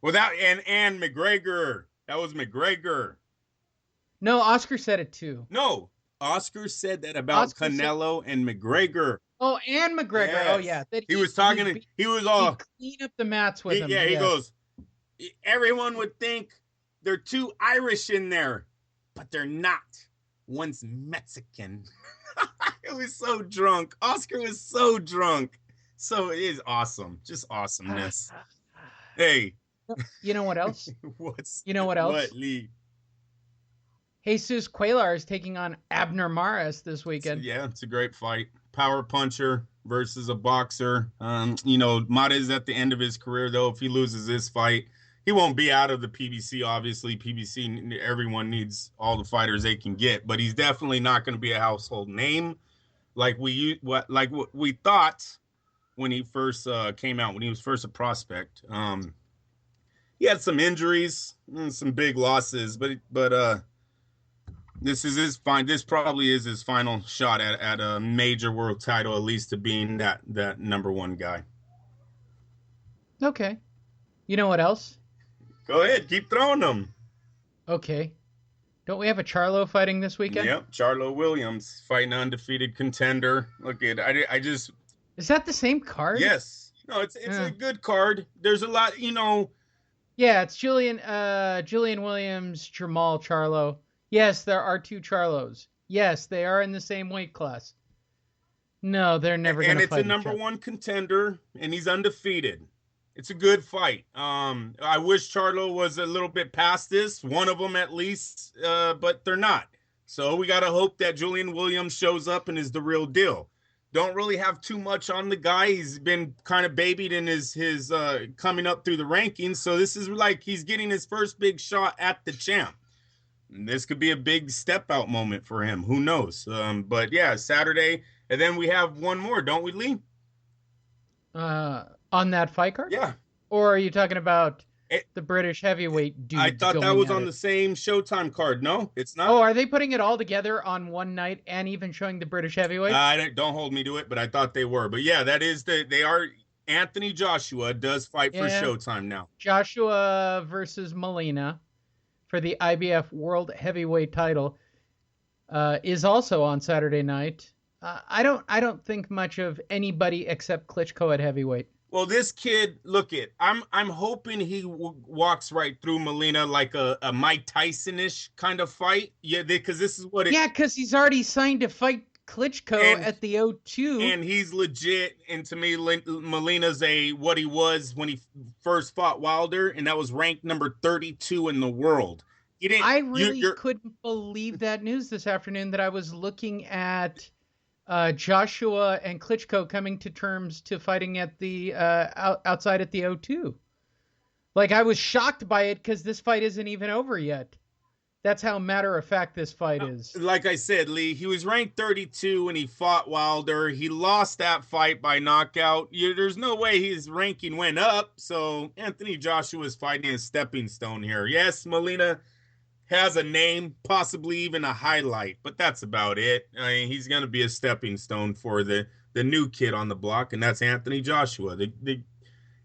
Without and McGregor. That was McGregor. No, Oscar said it too. No, Oscar said that about Oscar said, Canelo and McGregor. oh, and McGregor. Oh yeah, Yes. that He was talking, he was he'd all, clean up the mats with him. yeah, he Yes. goes, everyone would think they're too Irish in there, but they're not. One's Mexican. It was so drunk. Oscar was so drunk. So it is awesome. Just awesomeness. Hey, You know what else? what's You know what what, else? Lee? Jesus Cuellar is taking on Abner Mares this weekend. Yeah, it's a great fight. Power puncher versus a boxer. Mata at the end of his career, though. If he loses this fight, he won't be out of the PBC. Obviously, PBC, everyone needs all the fighters they can get, but he's definitely not going to be a household name like what we thought when he first came out, when he was first a prospect. He had some injuries, some big losses, but this is his fine. This probably is his final shot at a major world title, at least to being that number one guy. Okay. You know what else? Go ahead, keep throwing them. Okay. Don't we have a Charlo fighting this weekend? Yep, Charlo Williams fighting undefeated contender. Look at I just Is that the same card? yes. No, it's a good card. There's a lot, Yeah, it's Julian Williams, Jamal Charlo. Yes, there are two Charlos. Yes, they are in the same weight class. No, they're never going and to it's fight a number each other. one contender, and he's undefeated. It's a good fight. I wish Charlo was a little bit past this, one of them at least, but they're not. So we got to hope that Julian Williams shows up and is the real deal. Don't really have too much on the guy. He's been kind of babied in his coming up through the rankings. So this is like he's getting his first big shot at the champ. This could be a big step out moment for him. Who knows? But yeah, Saturday, and then we have one more, don't we, Lee? On that fight card? Yeah. Or are you talking about It, the British heavyweight I dudes thought that going was at on it? the same Showtime card. No, it's not. Oh, are they putting it all together on one night and even showing the British heavyweights? Don't hold me to it, but I thought they were. But yeah, that is they are. Anthony Joshua does fight for Yeah. Showtime now. Joshua versus Molina for the IBF World Heavyweight title is also on Saturday night. I don't think much of anybody except Klitschko at heavyweight. Well, this kid, look it. I'm hoping he walks right through Molina like a Mike Tyson-ish kind of fight. Yeah, because this is what it. Yeah, because he's already signed to fight Klitschko at the O2. And he's legit. And to me, Molina's what he was when he first fought Wilder, and that was ranked number 32 in the world. I really couldn't believe that news this afternoon that I was looking at Joshua and Klitschko coming to terms to fighting at the outside at the O2. Like, I was shocked by it because this fight isn't even over yet. That's how matter of fact this fight is. Like I said, Lee, he was ranked 32 when he fought Wilder. He lost that fight by knockout. There's no way his ranking went up. So Anthony Joshua is fighting a stepping stone here. Yes, Molina has a name, possibly even a highlight, but that's about it. I mean, he's going to be a stepping stone for the new kid on the block, and that's Anthony Joshua.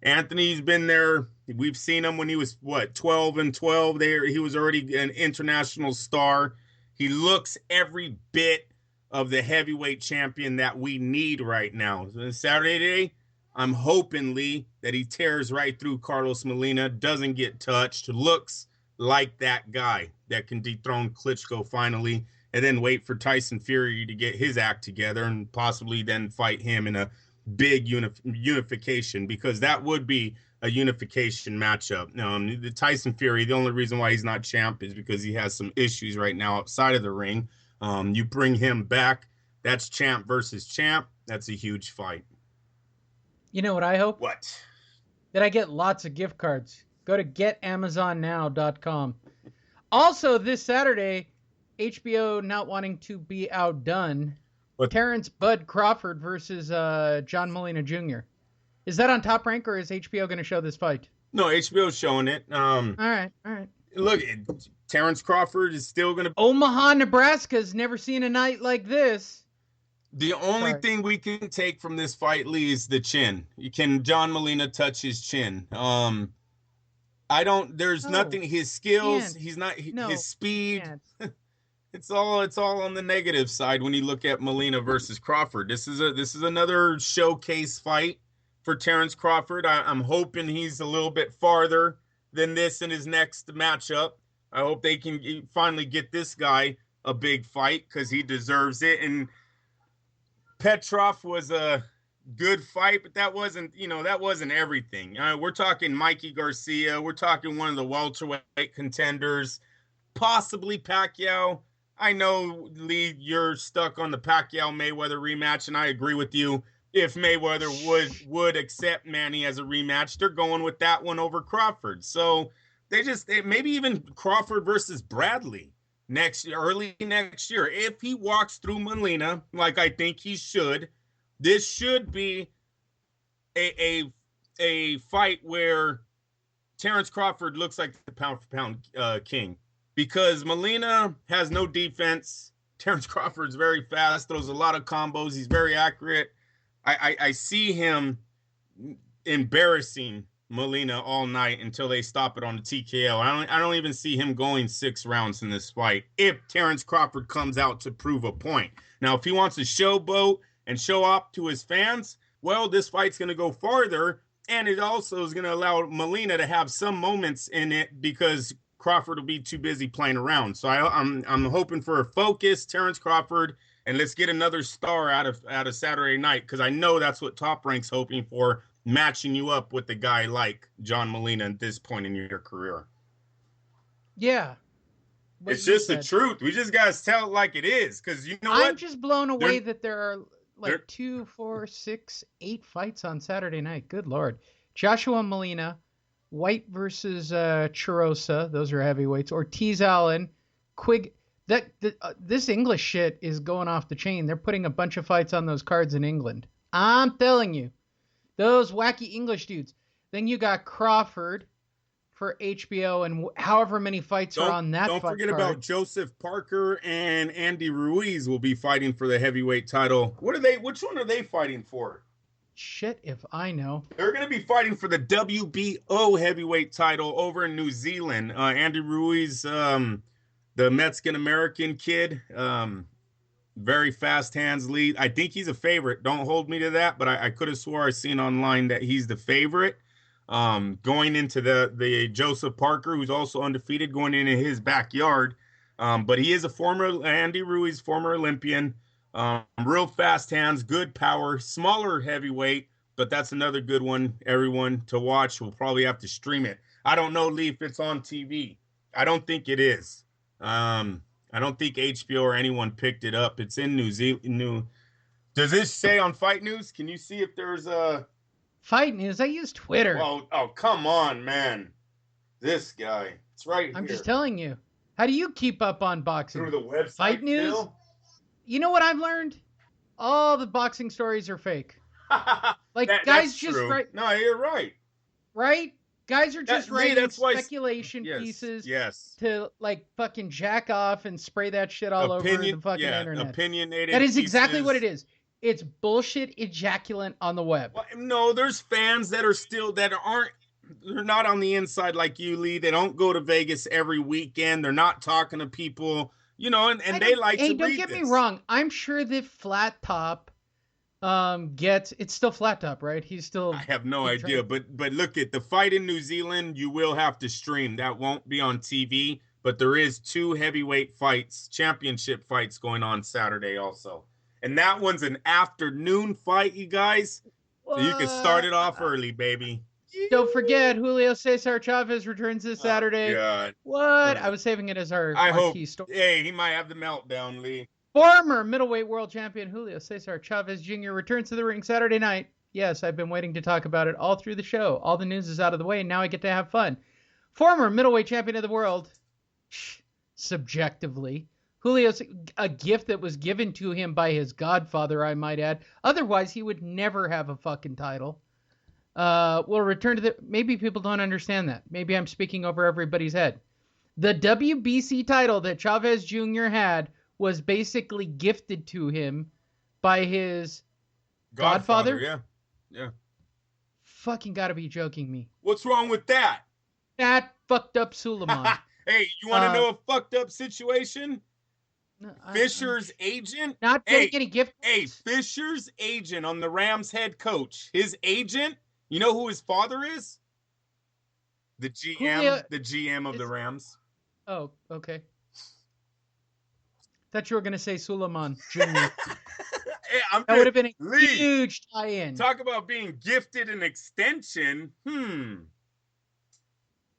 Anthony's been there. We've seen him when he was 12-12. There, he was already an international star. He looks every bit of the heavyweight champion that we need right now. So Saturday, I'm hoping, Lee, that he tears right through Carlos Molina, doesn't get touched, looks like that guy that can dethrone Klitschko finally, and then wait for Tyson Fury to get his act together and possibly then fight him in a big unification, because that would be a unification matchup. The Tyson Fury, the only reason why he's not champ is because he has some issues right now outside of the ring. You bring him back, that's champ versus champ. That's a huge fight. You know what I hope? What? That I get lots of gift cards. Go to getamazonnow.com. Also, this Saturday, HBO not wanting to be outdone, Terrence Bud Crawford versus John Molina Jr. Is that on Top Rank, or is HBO going to show this fight? No, HBO's showing it. All right. Look, Terrence Crawford is still going to... Omaha, Nebraska's never seen a night like this. The only thing we can take from this fight, Lee, is the chin. Can John Molina touch his chin? There's No, nothing. His skills. can't. He's not. No, His speed. can't. It's all on the negative side when you look at Molina versus Crawford. This is another showcase fight for Terrence Crawford. I'm hoping he's a little bit farther than this in his next matchup. I hope they can finally get this guy a big fight because he deserves it. And Petrov was a good fight, but that wasn't everything. We're talking Mikey Garcia. We're talking one of the welterweight contenders, possibly Pacquiao. I know, Lee, you're stuck on the Pacquiao-Mayweather rematch, and I agree with you. If Mayweather would accept Manny as a rematch, they're going with that one over Crawford. So maybe even Crawford versus Bradley early next year. If he walks through Molina, like I think he should, this should be a fight where Terrence Crawford looks like the pound-for-pound king. Because Molina has no defense. Terrence Crawford's very fast, throws a lot of combos. He's very accurate. I see him embarrassing Molina all night until they stop it on the TKO. I don't even see him going 6 rounds in this fight if Terrence Crawford comes out to prove a point. Now, if he wants to showboat and show off to his fans, well, this fight's going to go farther, and it also is going to allow Molina to have some moments in it because Crawford will be too busy playing around. So I'm hoping for a focused Terrence Crawford, and let's get another star out of Saturday night, because I know that's what Top Rank's hoping for, matching you up with a guy like John Molina at this point in your career. Yeah. It's just the truth. We just got to tell it like it is, because you know what? I'm just blown away that there are like 2, 4, 6, 8 fights on Saturday night. Good Lord. Joshua Molina, White versus Chirosa. Those are heavyweights. Ortiz Allen, Quigg. This English shit is going off the chain. They're putting a bunch of fights on those cards in England. I'm telling you. Those wacky English dudes. Then you got Crawford for HBO, and however many fights are on that. Don't forget about Joseph Parker and Andy Ruiz will be fighting for the heavyweight title. Which one are they fighting for? Shit if I know. They're going to be fighting for the WBO heavyweight title over in New Zealand. Andy Ruiz, the Mexican-American kid, very fast hands lead. I think he's a favorite. Don't hold me to that, but I could have swore I seen online that he's the favorite. Going into the Joseph Parker, who's also undefeated, going into his backyard. But he is a former Andy Ruiz, former Olympian. Real fast hands, good power, smaller heavyweight, but that's another good one, everyone, to watch. We'll probably have to stream it. I don't know, Lee, if it's on TV. I don't think it is. I don't think HBO or anyone picked it up. It's in New Zealand. Does this say on Fight News? Can you see if there's a... Fight News? I use Twitter. Oh, come on, man. This guy. It's right here. I'm just telling you. How do you keep up on boxing? Through the website. Fight News? Still? You know what I've learned? All the boxing stories are fake. Like, guys just write... No, you're right. Right? Guys are just writing speculation pieces to, like, fucking jack off and spray that shit all over the fucking internet. Opinionated That is exactly what it is. It's bullshit ejaculant on the web. Well, no, there's fans that they're not on the inside like you, Lee. They don't go to Vegas every weekend. They're not talking to people. You know, and they like to read this. Hey, don't get me wrong. I'm sure that Flat Top it's still Flat Top, right? He's still... I have no idea, but look at the fight in New Zealand. You will have to stream. That won't be on TV, but there is 2 heavyweight fights, championship fights going on Saturday also. And that one's an afternoon fight, you guys. So you can start it off early, baby. Don't forget, Julio Cesar Chavez returns this Saturday. God. What? I was saving it as our key story. Hey, he might have the meltdown, Lee. Former middleweight world champion Julio Cesar Chavez Jr. returns to the ring Saturday night. Yes, I've been waiting to talk about it all through the show. All the news is out of the way, and now I get to have fun. Former middleweight champion of the world, subjectively. Julio's a gift that was given to him by his godfather, I might add. Otherwise, he would never have a fucking title. We'll return to maybe people don't understand that. Maybe I'm speaking over everybody's head. The WBC title that Chavez Jr. had was basically gifted to him by his godfather. Yeah. Fucking gotta be joking me. What's wrong with that? Fat, fucked up Suleiman. Hey, you want to know a fucked up situation? No, Fisher's agent. Not getting any gift Hey, cards? Fisher's agent on the Rams head coach. His agent, you know who his father is? The GM, Julio, the GM of the Rams. Oh, okay. Thought you were going to say Suleiman Jr. Hey, that would have been a Lee, huge tie-in. Talk about being gifted an extension.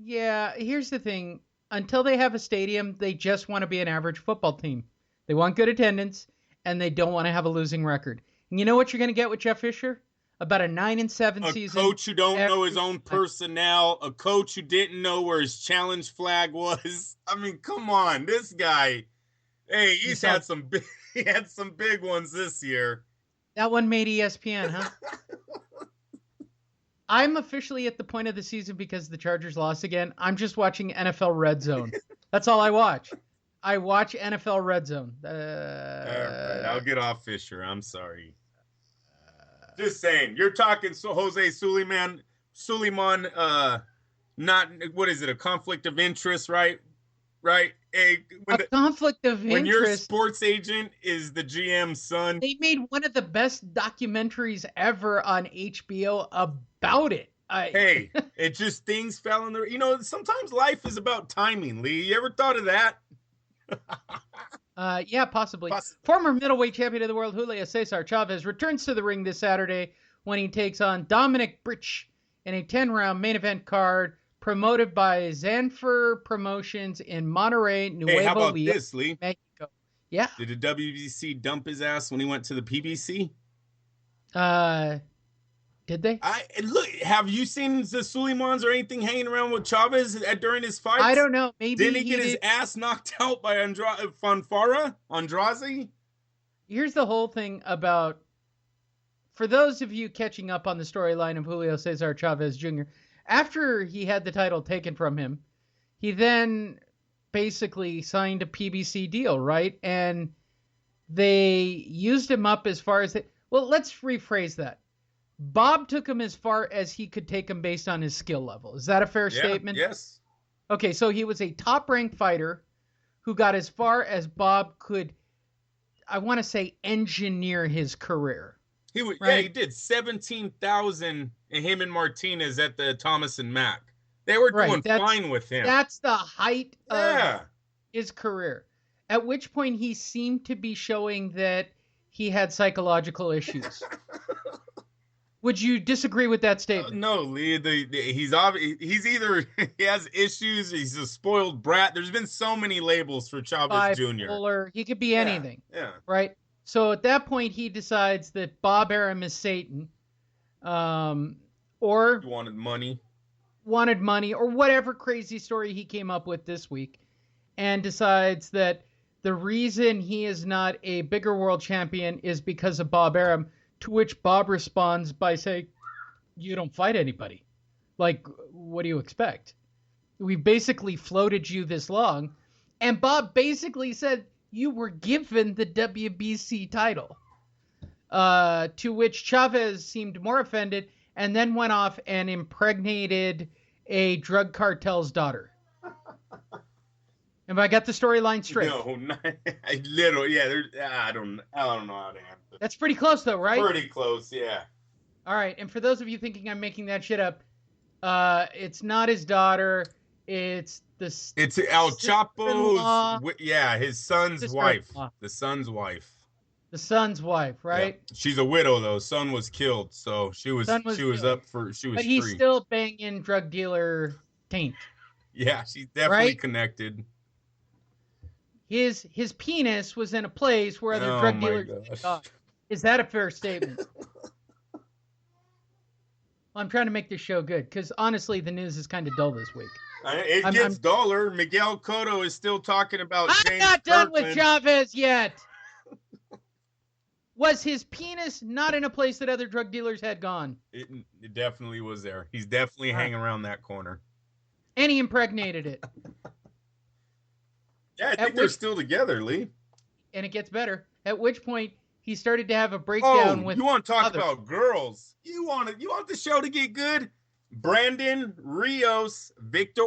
Yeah, here's the thing. Until they have a stadium, they just want to be an average football team. They want good attendance, and they don't want to have a losing record. And you know what you're going to get with Jeff Fisher? About a 9-7 season. A coach who don't know his own personnel. A coach who didn't know where his challenge flag was. I mean, come on, this guy. Hey, he had some big ones this year. That one made ESPN, huh? I'm officially at the point of the season because the Chargers lost again. I'm just watching NFL Red Zone. That's all I watch. I watch NFL Red Zone. All right, I'll get off Fisher. I'm sorry. Just saying. You're talking Jose Suleiman. Not, what is it, a conflict of interest, right? Right? Conflict of interest. When your sports agent is the GM's son. They made one of the best documentaries ever on HBO about it. Hey, it just, things fell in the, sometimes life is about timing, Lee. You ever thought of that? Yeah, possibly. Former middleweight champion of the world, Julio Cesar Chavez, returns to the ring this Saturday when he takes on Dominik Britsch in a 10-round main event card promoted by Zanfer Promotions in Monterrey, Nuevo Leon. Hey, how about this, Lee? Mexico. Yeah. Did the WBC dump his ass when he went to the PBC? Did they? Look, have you seen the Suleimans or anything hanging around with Chavez during his fights? I don't know. Maybe didn't he get his ass knocked out by Fanfara? Andrade? Here's the whole thing about, for those of you catching up on the storyline of Julio Cesar Chavez Jr., after he had the title taken from him, he then basically signed a PBC deal, right? And they used him up as far as well, let's rephrase that. Bob took him as far as he could take him based on his skill level. Is that a fair statement? Yes. Okay, so he was a top-ranked fighter who got as far as Bob could, I want to say, engineer his career. He would, right? Yeah, he did 17,000 in him and Martinez at the Thomas and Mack. They were doing fine with him. That's the height of his career. At which point he seemed to be showing that he had psychological issues. Would you disagree with that statement? No, Lee. He's either he has issues, he's a spoiled brat. There's been so many labels for Chavez Jr. He could be anything. Yeah. Right? So at that point, he decides that Bob Arum is Satan, or wanted money, or whatever crazy story he came up with this week, and decides that the reason he is not a bigger world champion is because of Bob Arum, to which Bob responds by saying, "You don't fight anybody. Like, what do you expect? We basically floated you this long." And Bob basically said, "You were given the WBC title." To which Chavez seemed more offended and then went off and impregnated a drug cartel's daughter. Have I got the storyline straight? No, literally, yeah. I don't know how to answer. That's pretty close, though, right? Pretty close, yeah. All right, and for those of you thinking I'm making that shit up, it's not his daughter. It's El Chapo's, his son's wife. The son's wife. The son's wife, right? Yeah. She's a widow though. Son was killed, so she was up for But he's free. Still banging drug dealer taint. Yeah, she's definitely connected. His penis was in a place where other drug dealers. Is that a fair statement? I'm trying to make this show good because honestly, the news is kind of dull this week. It gets duller. Miguel Cotto is still talking about I'm James not done Kirkland. with Chavez yet. Was his penis not in a place that other drug dealers had gone? It definitely was there. He's definitely hanging around that corner. And he impregnated it. Yeah, I think they're still together, Lee. And it gets better. At which point, he started to have a breakdown with you want to talk about girls? You want the show to get good? Brandon Rios, Victor